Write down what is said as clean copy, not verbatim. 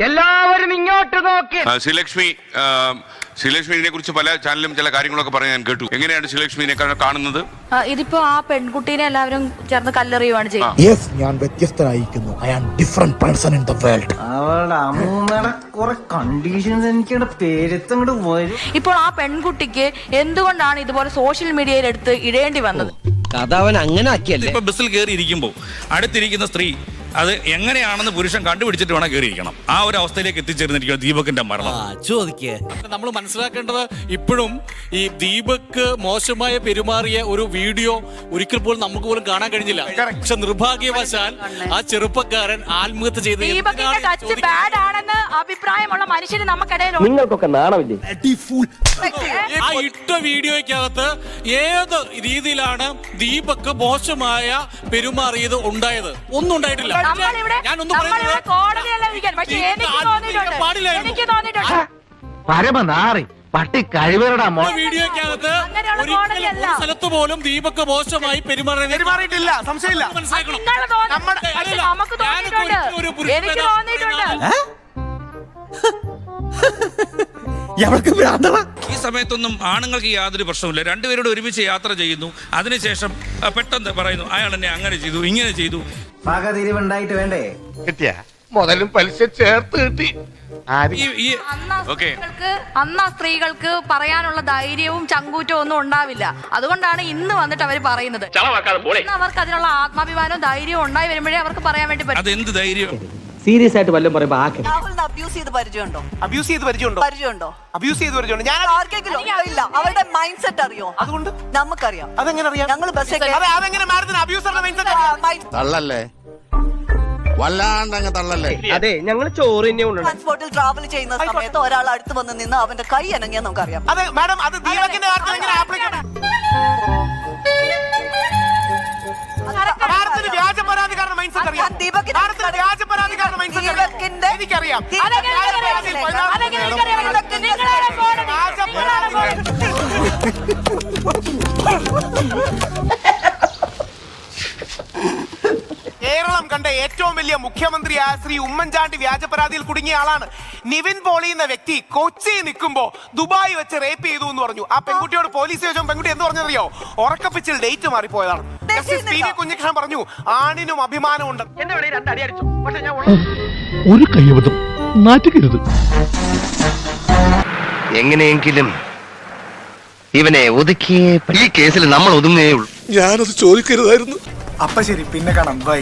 എല്ലാവരും ഇങ്ങോട്ട് നോക്കി. ശ്രീലക്ഷ്മിനെ കുറിച്ച് പല ചാനലും ചില കാര്യങ്ങളൊക്കെ പറയാൻ ഞാൻ കേട്ടു. എങ്ങനെയാണ് ശ്രീലക്ഷ്മിനെ കാണുന്നത്? ഇതിപ്പോ ആ പെൺകുട്ടീനെ എല്ലാവരും ചേർന്ന് കല്ലെറിയുവാണ് ചെയ്യുന്നത്. യെസ്, ഞാൻ വ്യത്യസ്തനായിരിക്കുന്നു. I am different person in the world. അവളുടെ അമ്മൂമ്മയുടെ കുറെ കണ്ടീഷൻസ് എനിക്ക് പേരെത്തങ്ങോട്ട് വരും. ഇപ്പോൾ ആ പെൺകുട്ടിക്ക് എന്തുകൊണ്ടാണ് ഇതുപോലെ സോഷ്യൽ മീഡിയയിൽ എടുത്ത് ഇടേണ്ടി വന്നത്? കഥ അവൻ അങ്ങനെ ആക്കിയല്ലേ. ഇപ്പൊ ബസ്സിൽ കയറി ഇരിക്കുമ്പോ അടുത്തിരിക്കുന്ന സ്ത്രീ അത് എങ്ങനെയാണെന്ന് പുരുഷൻ കണ്ടുപിടിച്ചിട്ട് വേണം കയറിയിരിക്കണം. ആ ഒരു അവസ്ഥയിലേക്ക് എത്തിച്ചേർന്നിരിക്കുക ദീപകിന്റെ മരണം. നമ്മൾ മനസ്സിലാക്കേണ്ടത് ഇപ്പോഴും ഈ ദീപക് മോശമായ പെരുമാറിയ ഒരു വീഡിയോ ഒരിക്കൽ പോലും നമുക്ക് പോലും കാണാൻ കഴിഞ്ഞില്ല. പക്ഷെ നിർഭാഗ്യവശാൽ ആ ചെറുപ്പക്കാരൻ ആത്മഹത്യ ചെയ്ത് ദീപകിന്റെ ടച്ച് ബാഡ് ആണെന്ന് അഭിപ്രായമുള്ള മനുഷ്യന് നമുക്കിടയിലുണ്ട്. നിങ്ങൾക്കൊക്കെ നാണമില്ലേ? ആ ഇട്ട വീഡിയോയ്ക്കകത്ത് ഏത് രീതിയിലാണ് ദീപക് മോശമായ പെരുമാറിയത് ഉണ്ടായത്? ഒന്നും ഉണ്ടായിട്ടില്ല. പരമനാറി പട്ടി കഴിവരുടെ വീഡിയോയ്ക്കകത്ത് സ്ഥലത്ത് പോലും ദീപക് മോശമായി പെരുമാറിയിട്ടില്ല. സംശയമില്ല. ഈ സമയത്തൊന്നും ആണുങ്ങൾക്ക് യാതൊരു പ്രശ്നമില്ല. രണ്ടുപേരോട് ഒരുമിച്ച് യാത്ര ചെയ്യുന്നു. അതിനുശേഷം പെട്ടെന്ന് പറയുന്നു അയാൾ എന്നെ അങ്ങനെ ചെയ്തു ഇങ്ങനെ ചെയ്തു. പകതിരിവുണ്ടായിട്ട് വേണ്ടേ? കിട്ടിയ മുതലും പലിശ ചേർത്ത് കിട്ടി. അന്ന് സ്ത്രീകൾക്ക് പറയാനുള്ള ധൈര്യവും ചങ്കൂറ്റവും ഒന്നും ഉണ്ടാവില്ല. അതുകൊണ്ടാണ് ഇന്ന് വന്നിട്ട് അവർ പറയുന്നത്. അവർക്ക് അതിനുള്ള ആത്മാഭിമാനവും ധൈര്യവും ഉണ്ടായി വരുമ്പോഴേ അവർക്ക് പറയാൻ വേണ്ടി പറ്റും. അതെന്ത് ധൈര്യം? സീരിയസ് ആയിട്ട് വല്ലതും പറയുമ്പോ അബ്യൂസ് ചെയ്ത് പരിചയമുണ്ടോ? ഞാൻ ആർക്കെങ്കിലും ഇല്ല. അവരുടെ മൈൻഡ് സെറ്റ് അറിയോ? അതുകൊണ്ട് നമുക്കറിയാം. അതെങ്ങനെ അറിയാം? ഞങ്ങൾ തള്ളല്ലേ, വല്ലാണ്ടങ്ങ് തള്ളല്ലേ. അതെ, ഞങ്ങൾ ചോറ് തന്നെ കൊണ്ടുണ്ട്. ട്രാൻസ്പോർട്ടിൽ ട്രാവൽ ചെയ്യുന്ന സമയത്ത് ഒരാൾ അടുത്ത് വന്ന് നിന്ന് അവന്റെ കൈ അനങ്ങിയാൽ നമുക്കറിയാം. അതെ മാഡം, അത് ദീപകിന്റെ കേരളം കണ്ട ഏറ്റവും വലിയ മുഖ്യമന്ത്രിയായ ശ്രീ ഉമ്മൻചാണ്ടി വ്യാജ പരാതിയിൽ കുടുങ്ങിയ ആളാണ്. നിവിൻ പോളി എന്ന വ്യക്തി കൊച്ചി നിൽക്കുമ്പോ ദുബായ് വെച്ച് റേപ്പ് ചെയ്തു എന്ന് പറഞ്ഞു. ആ പെൺകുട്ടിയോട് പോലീസ് ചോദിച്ചപ്പോൾ പെൺകുട്ടി എന്ത് പറഞ്ഞറിയോ? ഉറക്കപ്പിച്ചിൽ ഡേറ്റ് മാറിപ്പോയതാണ്. കുഞ്ഞികൃഷ്ണൻ പറഞ്ഞു ആണിനും അഭിമാനമുണ്ട്. ഒരു കയ്യബദ്ധം നാറ്റുകരുത്. എങ്ങനെയെങ്കിലും ഇവനെ ഒതുക്കിയേ ഈ കേസിൽ നമ്മൾ ഒതുങ്ങേ ഉള്ളൂ. ഞാനത് ചോദിക്കരുതായിരുന്നു. അപ്പൊ ശരി, പിന്നെ കാണാം. ബൈ.